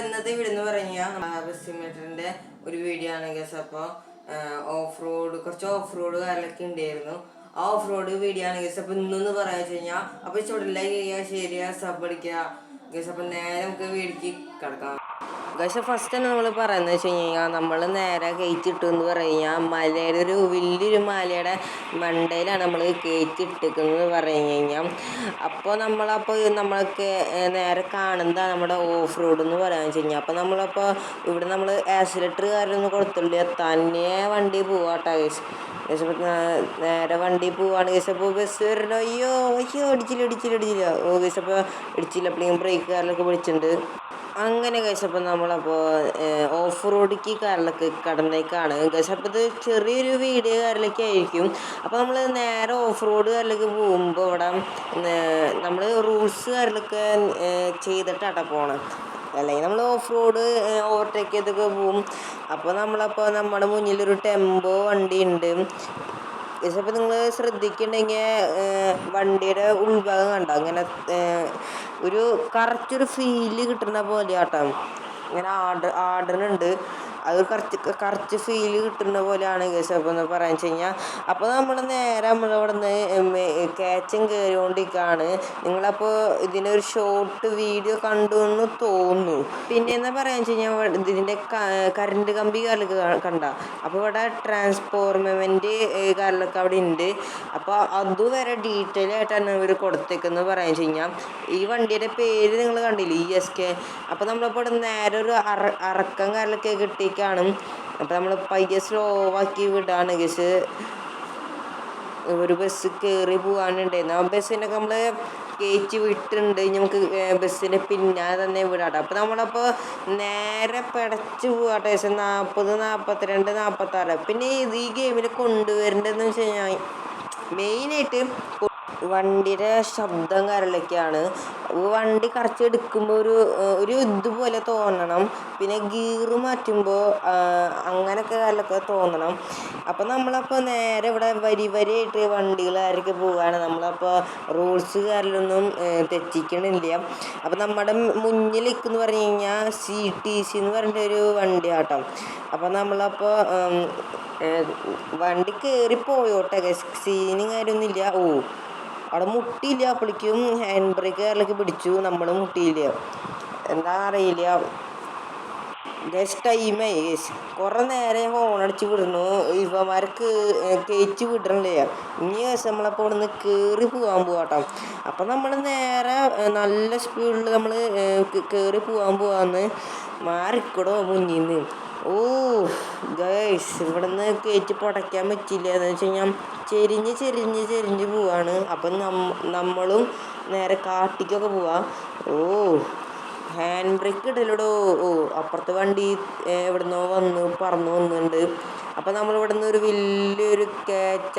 ഇന്നത്തെ വീഡിയോ എന്ന് പറഞ്ഞാൽ സിമിലറിന്റെ ഒരു വീഡിയോ ആണ് ഗസ്. അപ്പോൾ കുറച്ച് ഓഫ് റോഡ് കാര്യങ്ങളൊക്കെ ഉണ്ടായിരുന്നു. ആ ഓഫ് റോഡ് വീഡിയോ ആണ് ഗസ്. അപ്പോൾ ഇന്നെന്ന് പറയാ വെച്ച് കഴിഞ്ഞാൽ അപ്പോൾ ഇഷ്ടപ്പെട്ടില്ല ശരിയാ സബ് അടിക്കുക ഗസ്. അപ്പോൾ നേരെ നമുക്ക് വീടിക്ക് കിടക്കാം ഗൈസ്. ഫസ്റ്റ് തന്നെ നമ്മൾ പറയുന്നത് വെച്ച് കഴിഞ്ഞാൽ നമ്മൾ നേരെ കയറ്റിട്ടു എന്ന് പറഞ്ഞാൽ മലയുടെ വലിയൊരു മലയുടെ മണ്ടയിലാണ് നമ്മൾ കയറ്റിട്ടിരിക്കുന്നത് പറഞ്ഞു കഴിഞ്ഞാൽ. അപ്പോൾ നമ്മളൊക്കെ നേരെ കാണുന്നതാണ് നമ്മുടെ ഓഫ് റോഡ് എന്ന് പറയാൻ വെച്ച് കഴിഞ്ഞാൽ. അപ്പോൾ നമ്മളപ്പോൾ ഇവിടെ നമ്മൾ ആക്സിലേറ്റർ കാര്യമൊന്നും കൊടുത്തില്ല, തന്നെ വണ്ടി പോവാട്ടോ ഗൈസ്. അപ്പോൾ നേരെ വണ്ടി പോവാണ് ഗൈസ്. അപ്പോൾ ബസ് വരണോ അയ്യോ ഇടിച്ചില്ല ഓ ഗൈസ്. അപ്പോൾ ഇടിച്ചില്ല, അപ്പോഴേക്കും ബ്രേക്ക് കാറിലൊക്കെ പിടിച്ചിട്ടുണ്ട്. അങ്ങനെ കഴിച്ചപ്പോൾ നമ്മളപ്പോൾ ഓഫ് റോഡിക്ക് കാറിലൊക്കെ കടന്നേക്കാണ് കഴിച്ച. അപ്പോൾ ഇത് ചെറിയൊരു വീഡിയോ കാറിലൊക്കെ ആയിരിക്കും. അപ്പോൾ നമ്മൾ നേരെ ഓഫ് റോഡ് കാറിലേക്ക് പോകുമ്പോൾ ഇവിടെ നമ്മൾ റൂൾസ് കാറിലൊക്കെ ചെയ്തിട്ടാട്ടോ പോകണം, അല്ലെങ്കിൽ നമ്മൾ ഓഫ് റോഡ് ഓവർടേക്ക് ചെയ്തൊക്കെ പോവും. അപ്പോൾ നമ്മുടെ മുന്നിലൊരു ടെമ്പോ വണ്ടി ഉണ്ട്. അപ്പോൾ നിങ്ങൾ ശ്രദ്ധിക്കുന്നുണ്ടെങ്കിൽ വണ്ടിയുടെ ഉൾഭാഗം കണ്ടോ, അങ്ങനെ ഒരു കറക്റ്റൊരു ഫീല് കിട്ടുന്ന പോലെ ആട്ടോ, ഇങ്ങനെ ആടുന്നുണ്ട്. അത് കറക്റ്റ് ഫീല് കിട്ടുന്ന പോലെയാണ് കേസ്. അപ്പോൾ എന്ന് പറയാൻ വെച്ച് കഴിഞ്ഞാൽ അപ്പോൾ നമ്മൾ നേരെ നമ്മളിവിടെ നിന്ന് കാച്ചും കയറിക്കൊണ്ടിരിക്കുകയാണ്. നിങ്ങളപ്പോൾ ഇതിൻ്റെ ഒരു ഷോർട്ട് വീഡിയോ കണ്ടു എന്ന് തോന്നുന്നു. പിന്നെ എന്താ പറയാൻ വെച്ച് കഴിഞ്ഞാൽ ഇതിൻ്റെ കറണ്ട് കമ്പി കാറിലൊക്കെ കണ്ട. അപ്പോൾ ഇവിടെ ട്രാൻസ്ഫോർമെൻറ്റ് കാറിലൊക്കെ അവിടെ ഉണ്ട്. അപ്പോൾ അതുവരെ ഡീറ്റെയിൽ ആയിട്ടാണ് ഇവർ കൊടുത്തേക്കെന്ന് പറയാൻ വെച്ച് കഴിഞ്ഞാൽ. ഈ വണ്ടിയുടെ പേര് നിങ്ങൾ കണ്ടില്ലേ, ESK. അപ്പോൾ നമ്മളിപ്പോൾ ഇവിടെ നേരെ ഒരു അറക്കം കാറിലൊക്കെ കിട്ടി കാണും. അപ്പോൾ നമ്മൾ പയ്യെ സ്ലോ ആക്കി വിടാണ് ഗസ്. ഒരു ബസ് കയറി പോകാനുണ്ടായിരുന്നു. ആ ബസ്സിനൊക്കെ നമ്മൾ കയറ്റി വിട്ടിട്ടുണ്ട്. നമുക്ക് ബസ്സിന് പിന്നാലെ തന്നെ വിടാട്ടോ. അപ്പോൾ നമ്മളപ്പോൾ നേരെ പിടച്ച് പോകാട്ടോ ഗസ്. 40, 42, 46. പിന്നെ ഈ ഗെയിമിൽ കൊണ്ടുവരേണ്ടതെന്ന് വെച്ച് കഴിഞ്ഞാൽ മെയിനായിട്ട് വണ്ടിയുടെ ശബ്ദം കാര്യങ്ങളൊക്കെയാണ്. വണ്ടി കറച്ച് എടുക്കുമ്പോൾ ഒരു ഇതുപോലെ തോന്നണം. പിന്നെ ഗിയറ് മാറ്റുമ്പോൾ അങ്ങനെയൊക്കെ കാര്യങ്ങളൊക്കെ തോന്നണം. അപ്പോൾ നമ്മളപ്പോൾ നേരെ ഇവിടെ വരിയായിട്ട് വണ്ടികൾ ആരൊക്കെ പോവുകയാണ്. നമ്മളപ്പോൾ റൂൾസ് കാര്യങ്ങളൊന്നും തെറ്റിക്കണില്ല. അപ്പോൾ നമ്മുടെ മുന്നിൽ നിൽക്കുന്നു പറഞ്ഞു കഴിഞ്ഞാൽ CTC എന്ന് പറഞ്ഞിട്ടൊരു വണ്ടി ആട്ടോ. അപ്പോൾ നമ്മളപ്പോൾ വണ്ടി കയറി പോയോട്ടെ, സീനും കാര്യമൊന്നുമില്ല. അവിടെ മുട്ടിയില്ല. അപ്പോഴേക്കും ഹാൻഡ് ബ്രേക്ക് കാറിലൊക്കെ പിടിച്ചു, നമ്മൾ മുട്ടിയില്ല, എന്താ അറിയില്ല ഗസ്. ടൈമായി ഗസ്. കുറേ നേരം ഹോണടിച്ച് വിടുന്നു, ഇവന്മാർക്ക് കയറ്റി വിടണില്ല. ഇനി ഗസ് നമ്മളപ്പോൾ ഇവിടെ നിന്ന് കയറി പോകാൻ പോവാട്ടോ. അപ്പം നമ്മൾ നേരെ നല്ല സ്പീഡിൽ നമ്മൾ കയറി പോകാമെന്ന് മാറിക്കൂടോ മുന്നിൽ നിന്ന്. ഗൈസ് ഇവിടെ നിന്ന് കയറ്റി പൊടയ്ക്കാൻ പറ്റില്ല. എന്ന് വെച്ച് കഴിഞ്ഞാൽ ചെരിഞ്ഞ് പോവാണ്. അപ്പം നമ്മളും നേരെ കാട്ടിക്കൊക്കെ പോവാ. ഹാൻഡ് ബ്രേക്ക് ഇടലടോ. അപ്പുറത്തെ വണ്ടി എവിടുന്നോ പറന്നു വന്നിട്ടുണ്ട്. അപ്പം നമ്മളിവിടെ നിന്ന് ഒരു വലിയൊരു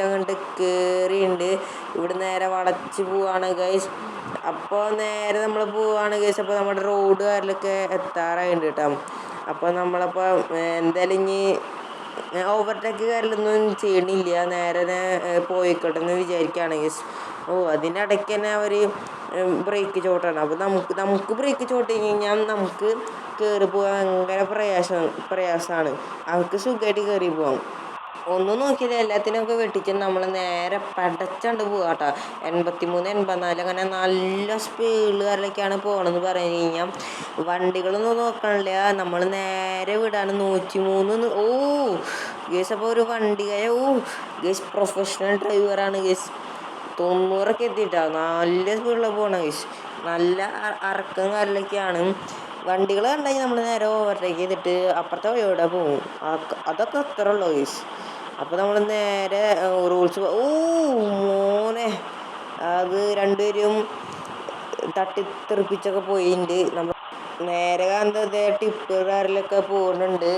അങ്ങോട്ട് കയറിയുണ്ട്. ഇവിടെ നേരെ വളച്ച് പോവാണ് ഗൈസ്. അപ്പോൾ നേരെ നമ്മൾ പോവാണ് ഗൈസ്. അപ്പോൾ നമ്മുടെ റോഡ് കാരിലൊക്കെ എത്താറായിട്ടുണ്ട് കേട്ടോ. അപ്പോൾ നമ്മളപ്പോൾ എന്തായാലും ഇനി ഓവർടേക്ക് കാര്യമൊന്നും ചെയ്യണില്ല, നേരെ പോയിക്കോട്ടെ എന്ന് വിചാരിക്കുകയാണെങ്കിൽ. അതിൻ്റെ ഇടയ്ക്ക് തന്നെ അവർ ബ്രേക്ക് ചോട്ടാണ്. അപ്പോൾ നമുക്ക് ബ്രേക്ക് ചോട്ട് കഴിഞ്ഞാൽ നമുക്ക് കയറി പോകാൻ ഭയങ്കര പ്രയാസമാണ്. അവർക്ക് സുഖമായിട്ട് കയറി പോകാം. ഒന്നും നോക്കിയില്ല, എല്ലാത്തിനൊക്കെ വെട്ടിച്ചിട്ട് നമ്മൾ നേരെ പടച്ചണ്ട് പോകാട്ടോ. 83, 84 അങ്ങനെ നല്ല സ്പീഡുകാരിലേക്കാണ് പോകണമെന്ന് പറഞ്ഞു കഴിഞ്ഞാൽ. വണ്ടികളൊന്നും നോക്കണില്ല, നമ്മൾ നേരെ വിടാണ് 103. ഗേസ്. അപ്പോൾ ഒരു വണ്ടി ഗേസ് പ്രൊഫഷണൽ ഡ്രൈവറാണ് ഗേസ്. 90 എത്തിയിട്ടാണ്, നല്ല സ്പീഡിലാണ് പോകണം ഗേസ്. നല്ല അറക്കം കാറിലൊക്കെയാണ്. വണ്ടികൾ കണ്ടെങ്കിൽ നമ്മൾ നേരെ ഓവർടേക്ക് ചെയ്തിട്ട് അപ്പുറത്തെ വഴിയോടെ പോകും. അതൊക്കെ അത്ര ഉള്ളൂ ഗേസ്. അപ്പോൾ നമ്മൾ നേരെ റൂൾസ് മോനെ അത് രണ്ടുപേരും തട്ടിത്തെറിപ്പിച്ചൊക്കെ പോയിട്ടുണ്ട്. നമ്മൾ നേരെ കാന്തതേ ടിപ്പ് കാറിലൊക്കെ പോകുന്നുണ്ട്.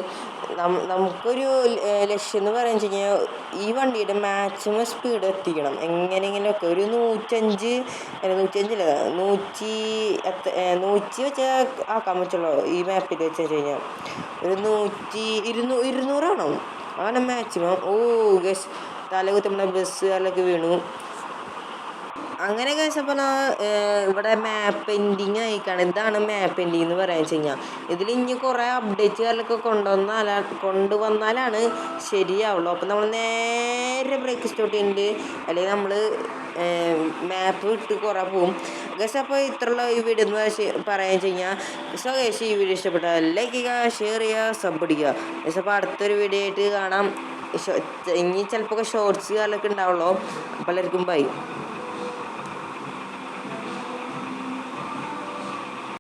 നമുക്കൊരു ലക്ഷ്യം എന്ന് പറയുന്നത് വെച്ച് കഴിഞ്ഞാൽ ഈ വണ്ടിയുടെ മാക്സിമം സ്പീഡ് എത്തിക്കണം എങ്ങനെയെങ്കിലുമൊക്കെ. ഒരു 105 വെച്ചാൽ ആക്കാൻ പറ്റുള്ളൂ ഈ മാപ്പിൽ വെച്ച് കഴിഞ്ഞാൽ. ഒരു 200 അങ്ങനെ മാക്സിമം. ഗസ് തല കുത്തി നമ്മുടെ ബസ് കാറിലൊക്കെ വീണു. അങ്ങനെ കഴിച്ചപ്പോൾ ഇവിടെ മാപ്പ് എൻഡിങ് ആയിക്കാണ്. ഇതാണ് മാപ്പ് എൻഡിങ് എന്ന് പറയാൻ വെച്ച് കഴിഞ്ഞാൽ ഇതിൽ ഇനി കുറേ അപ്ഡേറ്റുകളൊക്കെ കൊണ്ടുവന്നാലാണ് ശരിയാവുള്ളൂ. അപ്പം നമ്മൾ നേരെ ബ്രേക്ക് സ്റ്റാർട്ട് ചെയ്യുന്നുണ്ട്, അല്ലെങ്കിൽ നമ്മൾ മാപ്പ് വിട്ട് കുറേ പോവും ഗൈസ്. അപ്പോൾ ഇത്രയുള്ള ഈ വീഡിയോ എന്ന് പറയാൻ വെച്ച് കഴിഞ്ഞാൽ സോ ഗൈസ്, ഈ വീഡിയോ ഇഷ്ടപ്പെട്ടാൽ ലൈക്ക് ചെയ്യുക, ഷെയർ ചെയ്യുക, സബ് അടിക്കുക ഗൈസ്. അപ്പോൾ അടുത്തൊരു വീഡിയോ ആയിട്ട് കാണാം. ഇനി ചിലപ്പോൾ ഷോർട്സ് കാലൊക്കെ ഉണ്ടാവുള്ളൂ. അപ്പോൾ എല്ലാവർക്കും ബൈ.